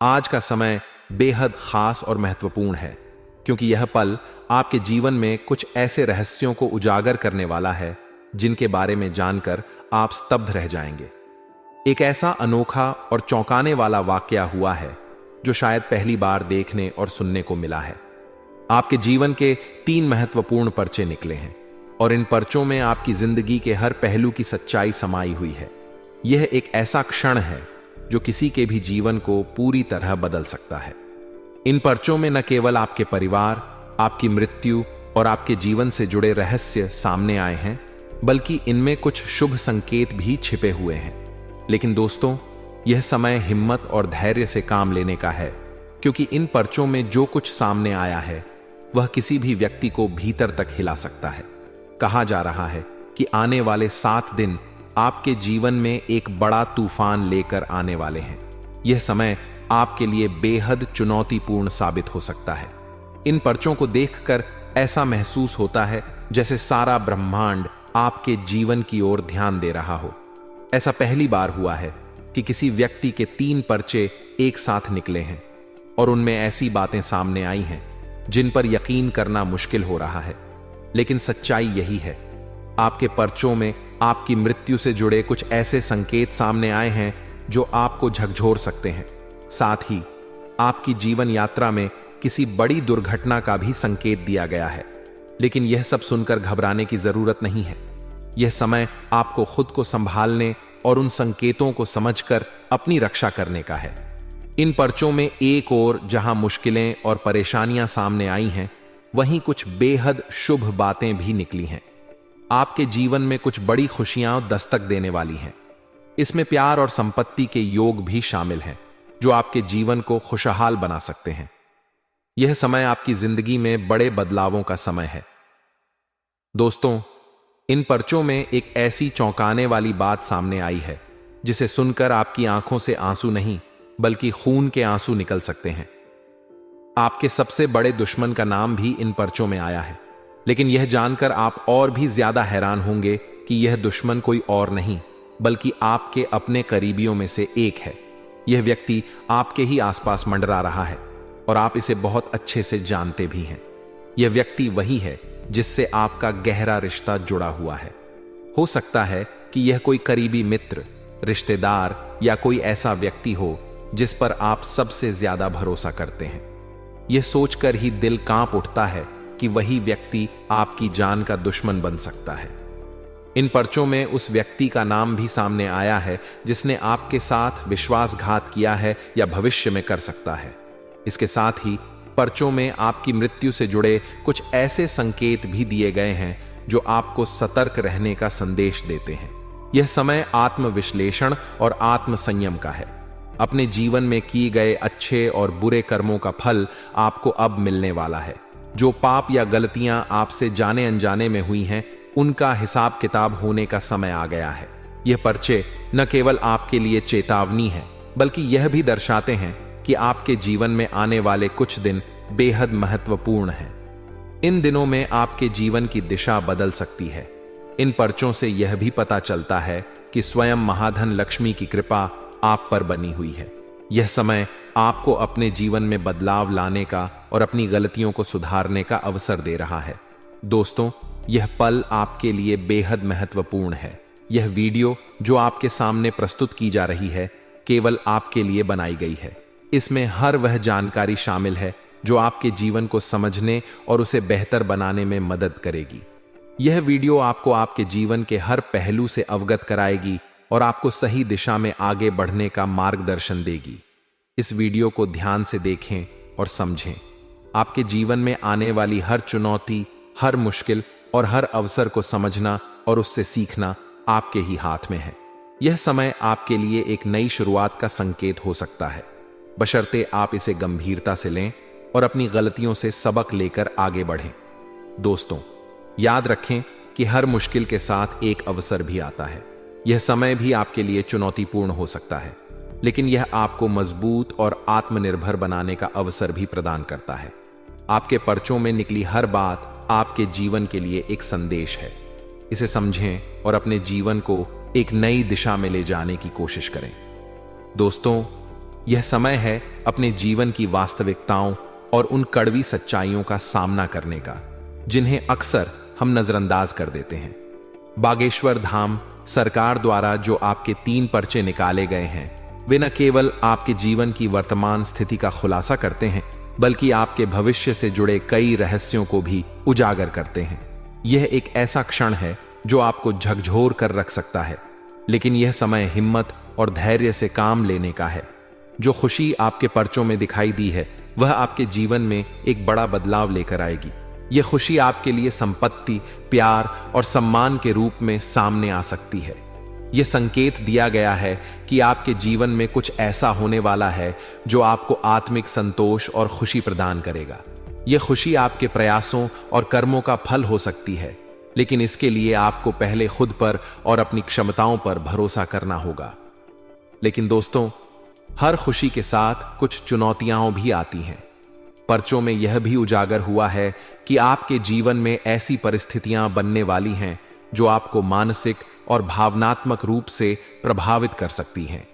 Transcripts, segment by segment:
आज का समय बेहद खास और महत्वपूर्ण है, क्योंकि यह पल आपके जीवन में कुछ ऐसे रहस्यों को उजागर करने वाला है जिनके बारे में जानकर आप स्तब्ध रह जाएंगे। एक ऐसा अनोखा और चौंकाने वाला वाकया हुआ है जो शायद पहली बार देखने और सुनने को मिला है। आपके जीवन के 3 महत्वपूर्ण पर्चे निकले हैं और इन पर्चों में आपकी जिंदगी के हर पहलू की सच्चाई समाई हुई है। यह एक ऐसा क्षण है जो किसी के भी जीवन को पूरी तरह बदल सकता है। इन पर्चों में न केवल आपके परिवार, आपकी मृत्यु और आपके जीवन से जुड़े रहस्य सामने आए हैं, बल्कि इनमें कुछ शुभ संकेत भी छिपे हुए हैं। लेकिन दोस्तों, यह समय हिम्मत और धैर्य से काम लेने का है, क्योंकि इन पर्चों में जो कुछ सामने आया है वह किसी भी व्यक्ति को भीतर तक हिला सकता है। कहा जा रहा है कि आने वाले 7 दिन आपके जीवन में एक बड़ा तूफान लेकर आने वाले हैं। यह समय आपके लिए बेहद चुनौतीपूर्ण साबित हो सकता है। इन पर्चों को देखकर ऐसा महसूस होता है जैसे सारा ब्रह्मांड आपके जीवन की ओर ध्यान दे रहा हो। ऐसा पहली बार हुआ है कि किसी व्यक्ति के 3 पर्चे एक साथ निकले हैं और उनमें ऐसी बातें सामने आई हैं जिन पर यकीन करना मुश्किल हो रहा है। लेकिन सच्चाई यही है, आपके पर्चों में आपकी मृत्यु से जुड़े कुछ ऐसे संकेत सामने आए हैं जो आपको झकझोर सकते हैं। साथ ही आपकी जीवन यात्रा में किसी बड़ी दुर्घटना का भी संकेत दिया गया है। लेकिन यह सब सुनकर घबराने की जरूरत नहीं है। यह समय आपको खुद को संभालने और उन संकेतों को समझकर अपनी रक्षा करने का है। इन पर्चों में एक ओर जहां मुश्किलें और परेशानियां सामने आई हैं, वहीं कुछ बेहद शुभ बातें भी निकली हैं। आपके जीवन में कुछ बड़ी खुशियां दस्तक देने वाली हैं। इसमें प्यार और संपत्ति के योग भी शामिल हैं जो आपके जीवन को खुशहाल बना सकते हैं। यह समय आपकी जिंदगी में बड़े बदलावों का समय है। दोस्तों, इन पर्चों में एक ऐसी चौंकाने वाली बात सामने आई है जिसे सुनकर आपकी आंखों से आंसू नहीं बल्कि खून के आंसू निकल सकते हैं। आपके सबसे बड़े दुश्मन का नाम भी इन पर्चों में आया है, लेकिन यह जानकर आप और भी ज्यादा हैरान होंगे कि यह दुश्मन कोई और नहीं बल्कि आपके अपने करीबियों में से एक है। यह व्यक्ति आपके ही आसपास मंडरा रहा है और आप इसे बहुत अच्छे से जानते भी हैं। यह व्यक्ति वही है जिससे आपका गहरा रिश्ता जुड़ा हुआ है। हो सकता है कि यह कोई करीबी मित्र, रिश्तेदार या कोई ऐसा व्यक्ति हो जिस पर आप सबसे ज्यादा भरोसा करते हैं। यह सोचकर ही दिल कांप उठता है कि वही व्यक्ति आपकी जान का दुश्मन बन सकता है। इन पर्चों में उस व्यक्ति का नाम भी सामने आया है जिसने आपके साथ विश्वासघात किया है या भविष्य में कर सकता है। इसके साथ ही पर्चों में आपकी मृत्यु से जुड़े कुछ ऐसे संकेत भी दिए गए हैं जो आपको सतर्क रहने का संदेश देते हैं। यह समय आत्मविश्लेषण और आत्मसंयम का है। अपने जीवन में किए गए अच्छे और बुरे कर्मों का फल आपको अब मिलने वाला है। जो पाप या गलतियां आपसे जाने अनजाने में हुई हैं, उनका हिसाब किताब होने का समय आ गया है। यह पर्चे न केवल आपके लिए चेतावनी है, बल्कि यह भी दर्शाते हैं कि आपके जीवन में आने वाले कुछ दिन बेहद महत्वपूर्ण हैं। इन दिनों में आपके जीवन की दिशा बदल सकती है। इन पर्चों से यह भी पता चलता है कि स्वयं महाधन लक्ष्मी की कृपा आप पर बनी हुई है। यह समय आपको अपने जीवन में बदलाव लाने का और अपनी गलतियों को सुधारने का अवसर दे रहा है। दोस्तों, यह पल आपके लिए बेहद महत्वपूर्ण है। यह वीडियो जो आपके सामने प्रस्तुत की जा रही है, केवल आपके लिए बनाई गई है। इसमें हर वह जानकारी शामिल है जो आपके जीवन को समझने और उसे बेहतर बनाने में मदद करेगी। यह वीडियो आपको आपके जीवन के हर पहलू से अवगत कराएगी और आपको सही दिशा में आगे बढ़ने का मार्गदर्शन देगी। इस वीडियो को ध्यान से देखें और समझें। आपके जीवन में आने वाली हर चुनौती, हर मुश्किल और हर अवसर को समझना और उससे सीखना आपके ही हाथ में है। यह समय आपके लिए एक नई शुरुआत का संकेत हो सकता है, बशर्ते आप इसे गंभीरता से लें और अपनी गलतियों से सबक लेकर आगे बढ़ें। दोस्तों, याद रखें कि हर मुश्किल के साथ एक अवसर भी आता है। यह समय भी आपके लिए चुनौतीपूर्ण हो सकता है, लेकिन यह आपको मजबूत और आत्मनिर्भर बनाने का अवसर भी प्रदान करता है। आपके पर्चों में निकली हर बात आपके जीवन के लिए एक संदेश है। इसे समझें और अपने जीवन को एक नई दिशा में ले जाने की कोशिश करें। दोस्तों, यह समय है अपने जीवन की वास्तविकताओं और उन कड़वी सच्चाइयों का सामना करने का जिन्हें अक्सर हम नजरअंदाज कर देते हैं। बागेश्वर धाम सरकार द्वारा जो आपके 3 पर्चे निकाले गए हैं, वे न केवल आपके जीवन की वर्तमान स्थिति का खुलासा करते हैं, बल्कि आपके भविष्य से जुड़े कई रहस्यों को भी उजागर करते हैं। यह एक ऐसा क्षण है जो आपको झकझोर कर रख सकता है, लेकिन यह समय हिम्मत और धैर्य से काम लेने का है। जो खुशी आपके पर्चों में दिखाई दी है, वह आपके जीवन में एक बड़ा बदलाव लेकर आएगी। यह खुशी आपके लिए संपत्ति, प्यार और सम्मान के रूप में सामने आ सकती है। यह संकेत दिया गया है कि आपके जीवन में कुछ ऐसा होने वाला है जो आपको आत्मिक संतोष और खुशी प्रदान करेगा। यह खुशी आपके प्रयासों और कर्मों का फल हो सकती है, लेकिन इसके लिए आपको पहले खुद पर और अपनी क्षमताओं पर भरोसा करना होगा। लेकिन दोस्तों, हर खुशी के साथ कुछ चुनौतियां भी आती हैं। पर्चों में यह भी उजागर हुआ है कि आपके जीवन में ऐसी परिस्थितियां बनने वाली हैं जो आपको मानसिक और भावनात्मक रूप से प्रभावित कर सकती हैं।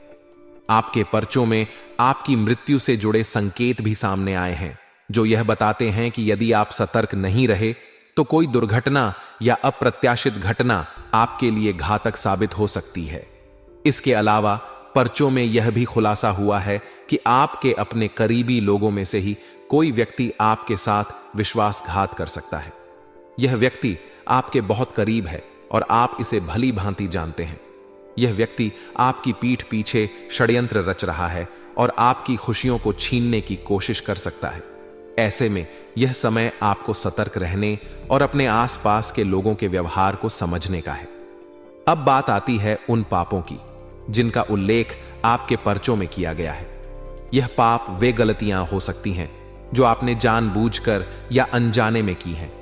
आपके पर्चों में आपकी मृत्यु से जुड़े संकेत भी सामने आए हैं, जो यह बताते हैं कि यदि आप सतर्क नहीं रहे तो कोई दुर्घटना या अप्रत्याशित घटना आपके लिए घातक साबित हो सकती है। इसके अलावा पर्चों में यह भी खुलासा हुआ है कि आपके अपने करीबी लोगों में से ही कोई व्यक्ति आपके साथ विश्वासघात कर सकता है। यह व्यक्ति आपके बहुत करीब है और आप इसे भली भांति जानते हैं। यह व्यक्ति आपकी पीठ पीछे षड्यंत्र रच रहा है और आपकी खुशियों को छीनने की कोशिश कर सकता है। ऐसे में यह समय आपको सतर्क रहने और अपने आसपास के लोगों के व्यवहार को समझने का है। अब बात आती है उन पापों की जिनका उल्लेख आपके पर्चों में किया गया है। यह पाप वे गलतियां हो सकती हैं जो आपने जानबूझकर या अनजाने में की हैं।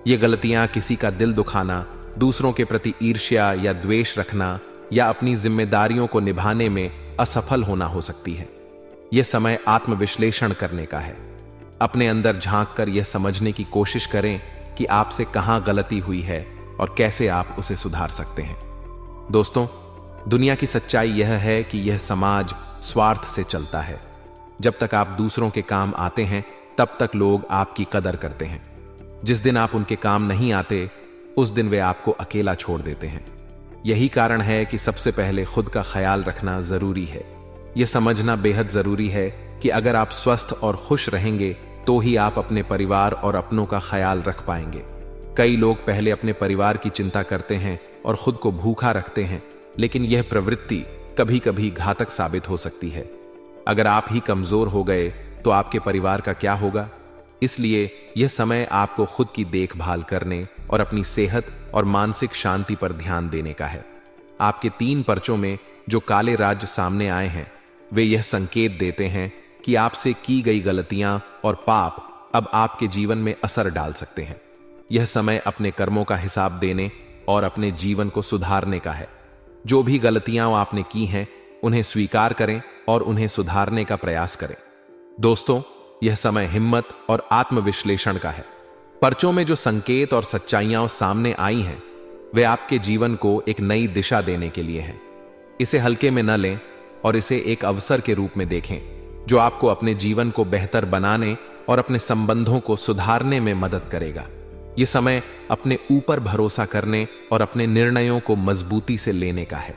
ये गलतियां किसी का दिल दुखाना, दूसरों के प्रति ईर्ष्या या द्वेष रखना, या अपनी जिम्मेदारियों को निभाने में असफल होना हो सकती है। यह समय आत्मविश्लेषण करने का है। अपने अंदर झांक कर यह समझने की कोशिश करें कि आपसे कहां गलती हुई है और कैसे आप उसे सुधार सकते हैं। दोस्तों, दुनिया की सच्चाई यह है कि यह समाज स्वार्थ से चलता है। जब तक आप दूसरों के काम आते हैं, तब तक लोग आपकी कदर करते हैं। जिस दिन आप उनके काम नहीं आते, उस दिन वे आपको अकेला छोड़ देते हैं। यही कारण है कि सबसे पहले खुद का ख्याल रखना जरूरी है। यह समझना बेहद जरूरी है कि अगर आप स्वस्थ और खुश रहेंगे तो ही आप अपने परिवार और अपनों का ख्याल रख पाएंगे। कई लोग पहले अपने परिवार की चिंता करते हैं और खुद को भूखा रखते हैं, लेकिन यह प्रवृत्ति कभी कभी घातक साबित हो सकती है। अगर आप ही कमजोर हो गए तो आपके परिवार का क्या होगा? इसलिए यह समय आपको खुद की देखभाल करने और अपनी सेहत और मानसिक शांति पर ध्यान देने का है। आपके 3 पर्चों में जो काले राज्य सामने आए हैं, वे यह संकेत देते हैं कि आपसे की गई गलतियां और पाप अब आपके जीवन में असर डाल सकते हैं। यह समय अपने कर्मों का हिसाब देने और अपने जीवन को सुधारने का है। जो भी गलतियां आपने की हैं, उन्हें स्वीकार करें और उन्हें सुधारने का प्रयास करें। दोस्तों, यह समय हिम्मत और आत्मविश्लेषण का है। पर्चों में जो संकेत और सच्चाइयां सामने आई हैं, वे आपके जीवन को एक नई दिशा देने के लिए हैं। इसे हल्के में न लें और इसे एक अवसर के रूप में देखें जो आपको अपने जीवन को बेहतर बनाने और अपने संबंधों को सुधारने में मदद करेगा। यह समय अपने ऊपर भरोसा करने और अपने निर्णयों को मजबूती से लेने का है।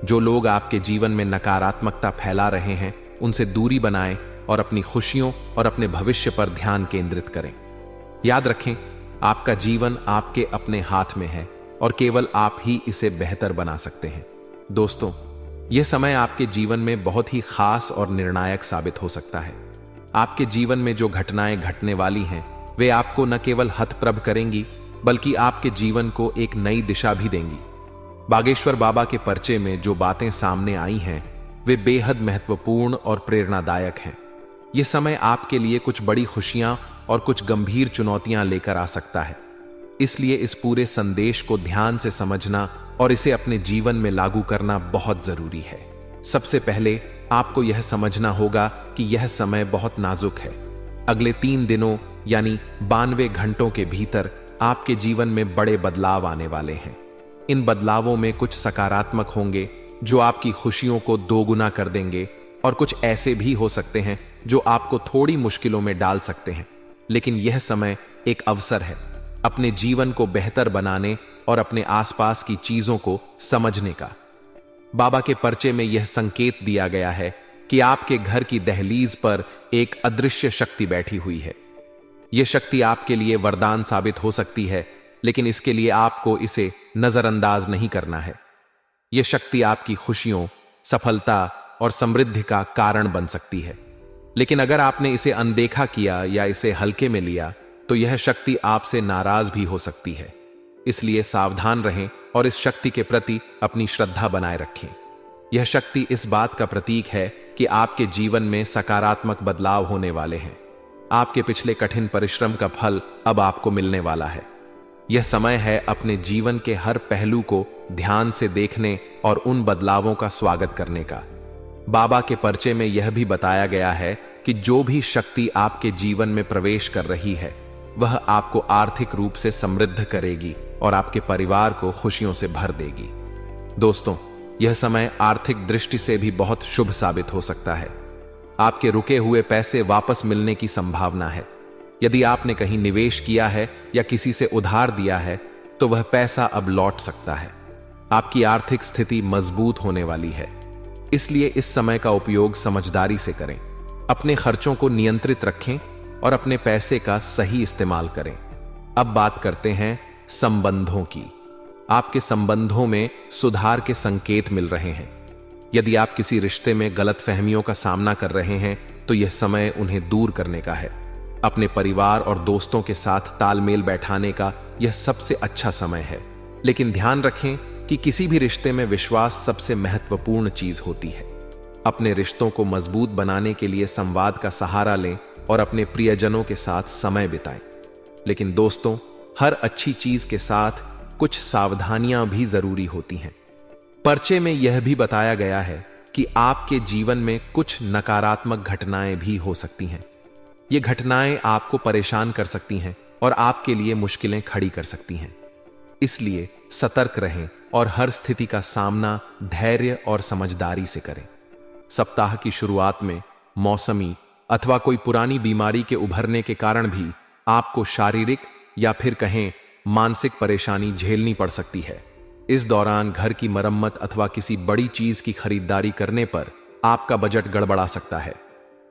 जो लोग आपके जीवन में नकारात्मकता फैला रहे हैं, उनसे दूरी बनाएं और अपनी खुशियों और अपने भविष्य पर ध्यान केंद्रित करें। याद रखें, आपका जीवन आपके अपने हाथ में है और केवल आप ही इसे बेहतर बना सकते हैं। दोस्तों, यह समय आपके जीवन में बहुत ही खास और निर्णायक साबित हो सकता है। आपके जीवन में जो घटनाएं घटने वाली हैं, वे आपको न केवल हतप्रभ करेंगी, बल्कि आपके जीवन को एक नई दिशा भी देंगी। बागेश्वर बाबा के पर्चे में जो बातें सामने आई हैं, वे बेहद महत्वपूर्ण और प्रेरणादायक हैं। यह समय आपके लिए कुछ बड़ी खुशियां और कुछ गंभीर चुनौतियां लेकर आ सकता है। इसलिए इस पूरे संदेश को ध्यान से समझना और इसे अपने जीवन में लागू करना बहुत जरूरी है। सबसे पहले आपको यह समझना होगा कि यह समय बहुत नाजुक है। अगले 3 दिनों यानी 92 घंटों के भीतर आपके जीवन में बड़े बदलाव आने वाले हैं। इन बदलावों में कुछ सकारात्मक होंगे जो आपकी खुशियों को दोगुना कर देंगे, और कुछ ऐसे भी हो सकते हैं जो आपको थोड़ी मुश्किलों में डाल सकते हैं। लेकिन यह समय एक अवसर है अपने जीवन को बेहतर बनाने और अपने आसपास की चीजों को समझने का। बाबा के पर्चे में यह संकेत दिया गया है कि आपके घर की दहलीज पर एक अदृश्य शक्ति बैठी हुई है। यह शक्ति आपके लिए वरदान साबित हो सकती है, लेकिन इसके लिए आपको इसे नजरअंदाज नहीं करना है। यह शक्ति आपकी खुशियों, सफलता और समृद्धि का कारण बन सकती है। लेकिन अगर आपने इसे अनदेखा किया या इसे हल्के में लिया तो यह शक्ति आपसे नाराज भी हो सकती है। इसलिए सावधान रहें और इस शक्ति के प्रति अपनी श्रद्धा बनाए रखें। यह शक्ति इस बात का प्रतीक है कि आपके जीवन में सकारात्मक बदलाव होने वाले हैं। आपके पिछले कठिन परिश्रम का फल अब आपको मिलने वाला है। यह समय है अपने जीवन के हर पहलू को ध्यान से देखने और उन बदलावों का स्वागत करने का। बाबा के पर्चे में यह भी बताया गया है कि जो भी शक्ति आपके जीवन में प्रवेश कर रही है वह आपको आर्थिक रूप से समृद्ध करेगी और आपके परिवार को खुशियों से भर देगी। दोस्तों, यह समय आर्थिक दृष्टि से भी बहुत शुभ साबित हो सकता है। आपके रुके हुए पैसे वापस मिलने की संभावना है। यदि आपने कहीं निवेश किया है या किसी से उधार दिया है तो वह पैसा अब लौट सकता है। आपकी आर्थिक स्थिति मजबूत होने वाली है। इसलिए इस समय का उपयोग समझदारी से करें। अपने खर्चों को नियंत्रित रखें और अपने पैसे का सही इस्तेमाल करें। अब बात करते हैं संबंधों की। आपके संबंधों में सुधार के संकेत मिल रहे हैं। यदि आप किसी रिश्ते में गलतफहमियों का सामना कर रहे हैं तो यह समय उन्हें दूर करने का है। अपने परिवार और दोस्तों के साथ तालमेल बैठाने का यह सबसे अच्छा समय है। लेकिन ध्यान रखें कि किसी भी रिश्ते में विश्वास सबसे महत्वपूर्ण चीज होती है। अपने रिश्तों को मजबूत बनाने के लिए संवाद का सहारा लें और अपने प्रियजनों के साथ समय बिताएं। लेकिन दोस्तों, हर अच्छी चीज के साथ कुछ सावधानियां भी जरूरी होती हैं। पर्चे में यह भी बताया गया है कि आपके जीवन में कुछ नकारात्मक घटनाएं भी हो सकती हैं। ये घटनाएं आपको परेशान कर सकती हैं और आपके लिए मुश्किलें खड़ी कर सकती हैं। इसलिए सतर्क रहें और हर स्थिति का सामना धैर्य और समझदारी से करें। सप्ताह की शुरुआत में मौसमी अथवा कोई पुरानी बीमारी के उभरने के कारण भी आपको शारीरिक या फिर कहें मानसिक परेशानी झेलनी पड़ सकती है। इस दौरान घर की मरम्मत अथवा किसी बड़ी चीज की खरीदारी करने पर आपका बजट गड़बड़ा सकता है।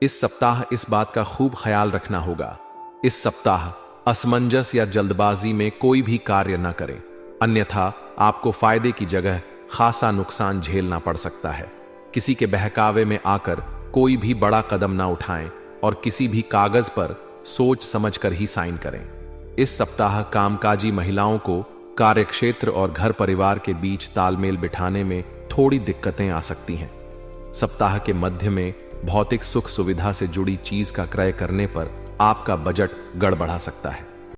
इस सप्ताह इस बात का खूब ख्याल रखना होगा। इस सप्ताह असमंजस या जल्दबाजी में कोई भी कार्य न करें, अन्यथा आपको फायदे की जगह खासा नुकसान झेलना पड़ सकता है। किसी के बहकावे में आकर कोई भी बड़ा कदम ना उठाएं और किसी भी कागज पर सोच समझकर ही साइन करें। इस सप्ताह कामकाजी महिलाओं को कार्यक्षेत्र और घर परिवार के बीच तालमेल बिठाने में थोड़ी दिक्कतें आ सकती हैं। सप्ताह के मध्य में भौतिक सुख सुविधा से जुड़ी चीज का क्रय करने पर आपका बजट गड़बड़ा सकता है।